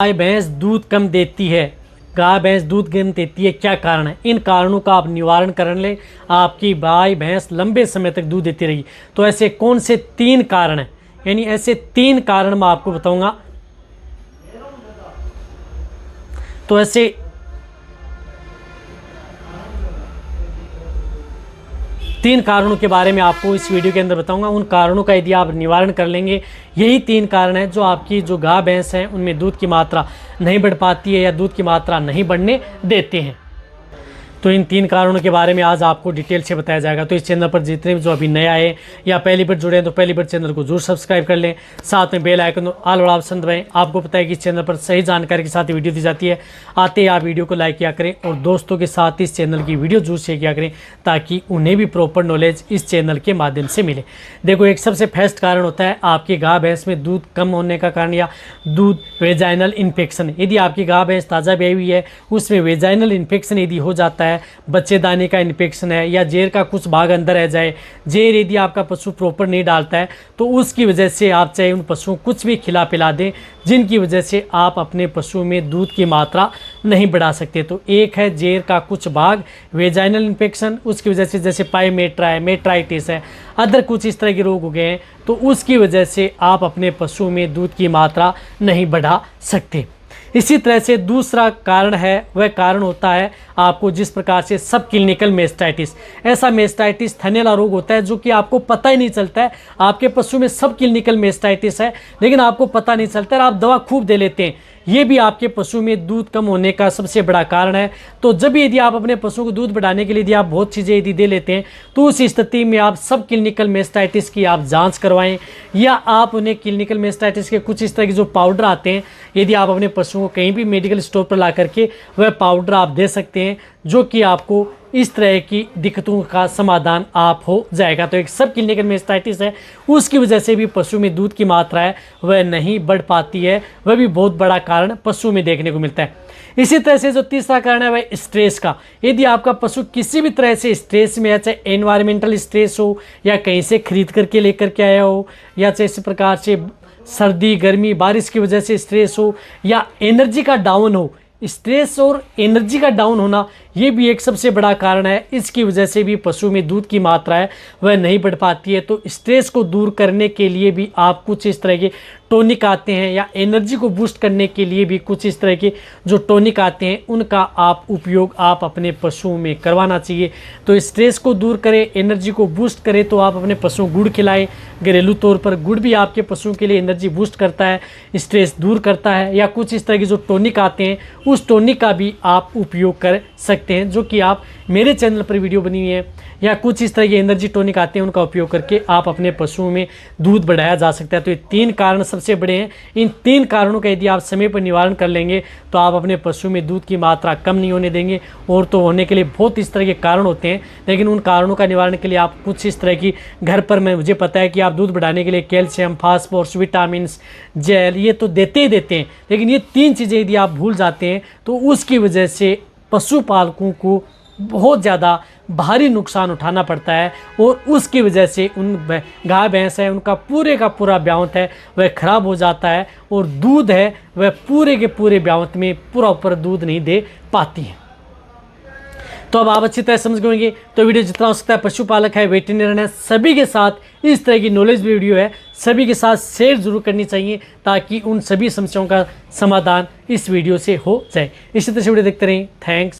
गाय भैंस दूध कम देती है। गाय भैंस दूध कम देती है, क्या कारण है? इन कारणों का आप निवारण कर ले, आपकी गाय भैंस लंबे समय तक दूध देती रही। तो ऐसे कौन से 3 कारण हैं, यानी ऐसे 3 कारण मैं आपको बताऊंगा। तो ऐसे 3 कारणों के बारे में आपको इस वीडियो के अंदर बताऊंगा। उन कारणों का यदि आप निवारण कर लेंगे, यही 3 कारण हैं जो आपकी जो गाय भैंस हैं उनमें दूध की मात्रा नहीं बढ़ पाती है या दूध की मात्रा नहीं बढ़ने देते हैं। तो इन 3 कारणों के बारे में आज आपको डिटेल से बताया जाएगा। तो इस चैनल पर जितने भी जो अभी नए आए या पहली बार जुड़े हैं तो पहली बार चैनल को जरूर सब्सक्राइब कर लें, साथ में बेल आइकन ऑल वाला ऑप्शन दबाएं। आपको पता है कि इस चैनल पर सही जानकारी के साथ वीडियो दी जाती है। आते ही आप वीडियो को लाइक किया करें और दोस्तों के साथ इस चैनल की वीडियो जरूर शेयर किया करें ताकि उन्हें भी प्रॉपर नॉलेज इस चैनल के माध्यम से मिले। देखो, एक सबसे फर्स्ट कारण होता है आपकी गाय भैंस में दूध कम होने का कारण या दूध वेजाइनल इन्फेक्शन। यदि आपकी गाय भैंस ताज़ा ब्याई हुई है, उसमें वेजाइनल इन्फेक्शन यदि हो जाता है, बच्चेदानी का इन्फेक्शन है या जेर का कुछ भाग अंदर रह जाए, जेर यदि आपका पशु प्रॉपर नहीं डालता है तो उसकी वजह से आप चाहे उन पशुओं को कुछ भी खिला पिला दें, जिनकी वजह से आप अपने पशु में दूध की मात्रा नहीं बढ़ा सकते। तो एक है जेर का कुछ भाग वेजाइनल इन्फेक्शन, उसकी वजह से जैसे पाइमेट्रा है, मेट्राइटिस है, अदर कुछ इस तरह के रोग हो गए हैं, तो उसकी वजह से आप अपने पशु में दूध की मात्रा नहीं बढ़ा सकते। इसी तरह से दूसरा कारण है, वह कारण होता है आपको जिस प्रकार से सब क्लिनिकल मेस्टाइटिस। ऐसा मेस्टाइटिस थनैला रोग होता है जो कि आपको पता ही नहीं चलता है। आपके पशु में सब क्लिनिकल मेस्टाइटिस है लेकिन आपको पता नहीं चलता है, आप दवा खूब दे लेते हैं। ये भी आपके पशु में दूध कम होने का सबसे बड़ा कारण है। तो जब यदि आप अपने पशु को दूध बढ़ाने के लिए यदि आप बहुत चीज़ें यदि दे लेते हैं तो उस स्थिति में आप सब क्लिनिकल मेस्टाइटिस की आप जांच करवाएं, या आप उन्हें क्लिनिकल मेस्टाइटिस के कुछ इस तरह के जो पाउडर आते हैं, यदि आप अपने पशुओं को कहीं भी मेडिकल स्टोर पर ला करके वह पाउडर आप दे सकते हैं, जो कि आपको इस तरह की दिक्कतों का समाधान आप हो जाएगा। तो एक सब क्लिनिकल मेस्टाइटिस है, उसकी वजह से भी पशु में दूध की मात्रा है वह नहीं बढ़ पाती है। वह भी बहुत बड़ा कारण पशु में देखने को मिलता है। इसी तरह से जो तीसरा कारण है वह स्ट्रेस का। यदि आपका पशु किसी भी तरह से स्ट्रेस में है, चाहे एनवायरमेंटल स्ट्रेस हो या कहीं से खरीद करके लेकर के आया हो, या चाहे इसी प्रकार से सर्दी गर्मी बारिश की वजह से स्ट्रेस हो, या एनर्जी का डाउन हो। स्ट्रेस और एनर्जी का डाउन होना ये भी एक सबसे बड़ा कारण है। इसकी वजह से भी पशु में दूध की मात्रा है वह नहीं बढ़ पाती है। तो स्ट्रेस को दूर करने के लिए भी आप कुछ इस तरह के टॉनिक आते हैं, या एनर्जी को बूस्ट करने के लिए भी कुछ इस तरह के जो टॉनिक आते हैं उनका आप उपयोग आप अपने पशुओं में करवाना चाहिए। तो स्ट्रेस को दूर करें, एनर्जी को बूस्ट करें, तो आप अपने पशुओं को गुड़ खिलाएं। घरेलू तौर पर गुड़ भी आपके पशुओं के लिए एनर्जी बूस्ट करता है, स्ट्रेस दूर करता है। या कुछ इस तरह के जो टॉनिक आते हैं उस टॉनिक का भी आप उपयोग कर सकते हैं, जो कि आप मेरे चैनल पर वीडियो बनी हुई है। या कुछ इस तरह के एनर्जी टॉनिक आते हैं, उनका उपयोग करके आप अपने पशुओं में दूध बढ़ाया जा सकता है। तो ये 3 कारण सबसे बड़े हैं। इन 3 कारणों का यदि आप समय पर निवारण कर लेंगे तो आप अपने पशु में दूध की मात्रा कम नहीं होने देंगे। और तो होने के लिए बहुत इस तरह के कारण होते हैं, लेकिन उन कारणों का निवारण के लिए आप कुछ इस तरह की घर पर, मुझे पता है कि आप दूध बढ़ाने के लिए कैल्शियम, फास्फोरस, विटामिन, जेल ये तो देते ही देते हैं, लेकिन ये 3 चीज़ें यदि आप भूल जाते हैं तो उसकी वजह से पशुपालकों को बहुत ज़्यादा भारी नुकसान उठाना पड़ता है। और उसकी वजह से उन गाय भैंस है उनका पूरे का पूरा ब्यावत है वह ख़राब हो जाता है, और दूध है वह पूरे के पूरे ब्यावत में पूरा ऊपर दूध नहीं दे पाती है। तो अब आप अच्छी तरह समझ गएंगे। तो वीडियो जितना हो सकता है पशुपालक है, वेटरनरी है, सभी के साथ इस तरह की नॉलेज वीडियो है सभी के साथ शेयर जरूर करनी चाहिए ताकि उन सभी समस्याओं का समाधान इस वीडियो से हो जाए। इसी तरह से वीडियो देखते रहें। थैंक्स।